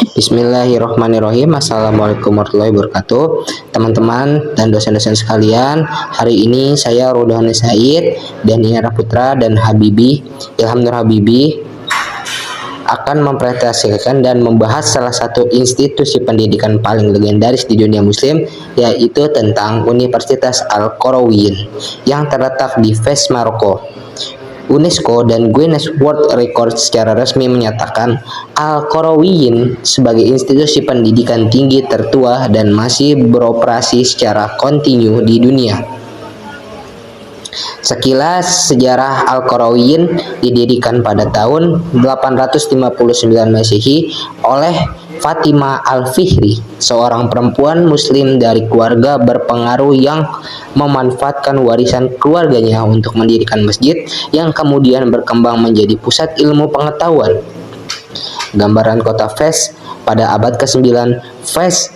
Bismillahirrahmanirrahim. Assalamualaikum warahmatullahi wabarakatuh. Teman-teman dan dosen-dosen sekalian, hari ini saya Rodhani Said dan Ina Putra dan Ilham Nur Habibi akan mempresentasikan dan membahas salah satu institusi pendidikan paling legendaris di dunia muslim, yaitu tentang Universitas Al-Qarawiyyin yang terletak di Fes, Maroko. UNESCO dan Guinness World Record secara resmi menyatakan Al-Qarawiyyin sebagai institusi pendidikan tinggi tertua dan masih beroperasi secara kontinu di dunia. Sekilas sejarah Al-Qarawiyyin didirikan pada tahun 859 Masehi oleh Fatimah Al-Fihri, seorang perempuan muslim dari keluarga berpengaruh yang memanfaatkan warisan keluarganya untuk mendirikan masjid yang kemudian berkembang menjadi pusat ilmu pengetahuan. Gambaran kota Fes pada abad ke-9, Fes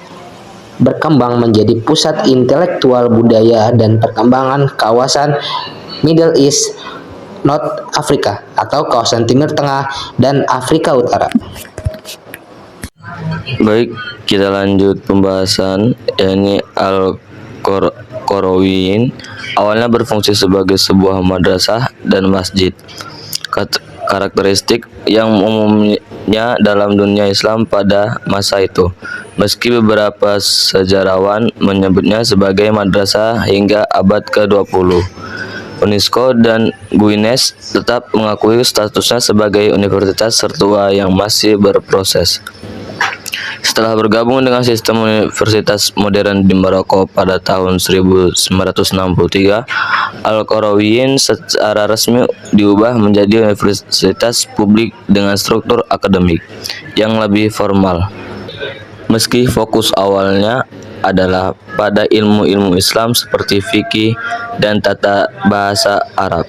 berkembang menjadi pusat intelektual, budaya, dan perkembangan kawasan Middle East, North Afrika atau kawasan Timur Tengah dan Afrika Utara. Baik, kita lanjut pembahasan, yakni Al-Qarawiyyin awalnya berfungsi sebagai sebuah madrasah dan masjid. Karakteristik yang umumnya dalam dunia Islam pada masa itu, meski beberapa sejarawan menyebutnya sebagai madrasah hingga abad ke-20. UNESCO dan Guinness tetap mengakui statusnya sebagai universitas tertua yang masih berproses. Setelah bergabung dengan sistem universitas modern di Maroko pada tahun 1963, Al-Qarawiyyin secara resmi diubah menjadi universitas publik dengan struktur akademik yang lebih formal. Meski fokus awalnya adalah pada ilmu-ilmu Islam seperti fikih dan tata bahasa Arab,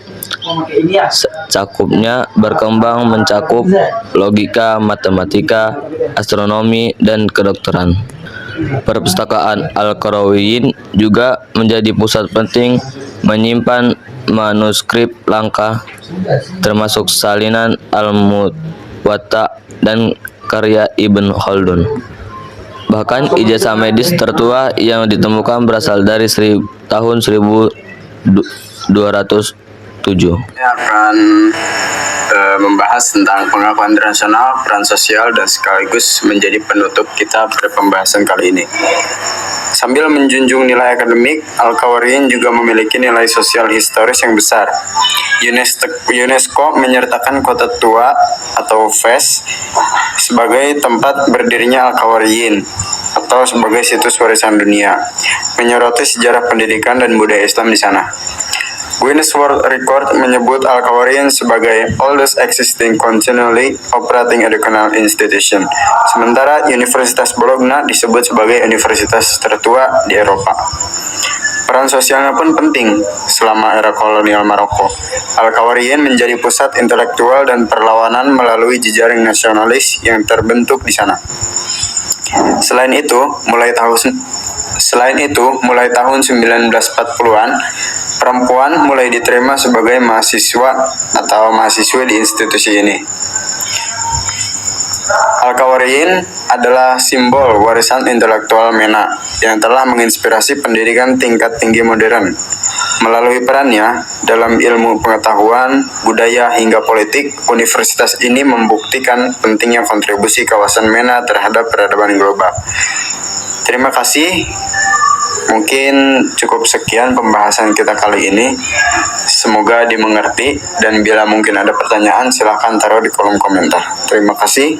cakupnya berkembang mencakup logika, matematika, astronomi, dan kedokteran. Perpustakaan Al-Qarawiyyin juga menjadi pusat penting menyimpan manuskrip langka, termasuk salinan Al-Muwatta dan karya Ibn Khaldun. Bahkan ijazah medis tertua yang ditemukan berasal dari tahun 1207. Saya akan membahas tentang pengakuan internasional, peran sosial, dan sekaligus menjadi penutup kita pada pembahasan kali ini. Sambil menjunjung nilai akademik, Al-Qarawiyyin juga memiliki nilai sosial historis yang besar. UNESCO menyertakan kota tua atau Fes sebagai tempat berdirinya Al-Qarawiyyin atau sebagai situs warisan dunia, menyoroti sejarah pendidikan dan budaya Islam di sana. Guinness World Record menyebut Al-Qarawiyyin sebagai oldest existing continually operating educational institution, sementara Universitas Bologna disebut sebagai universitas tertua di Eropa. Peran sosialnya pun penting. Selama era kolonial Maroko, Al-Qarawiyyin menjadi pusat intelektual dan perlawanan melalui jejaring nasionalis yang terbentuk di sana. Selain itu, mulai tahun 1940-an, perempuan mulai diterima sebagai mahasiswa atau mahasiswi di institusi ini. Al-Qarawiyyin adalah simbol warisan intelektual MENA yang telah menginspirasi pendidikan tingkat tinggi modern. Melalui perannya dalam ilmu pengetahuan, budaya, hingga politik, universitas ini membuktikan pentingnya kontribusi kawasan MENA terhadap peradaban global. Terima kasih. Mungkin cukup sekian pembahasan kita kali ini. Semoga dimengerti, dan bila mungkin ada pertanyaan silahkan taruh di kolom komentar. Terima kasih.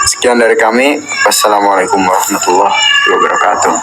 Sekian dari kami. Wassalamualaikum warahmatullahi wabarakatuh.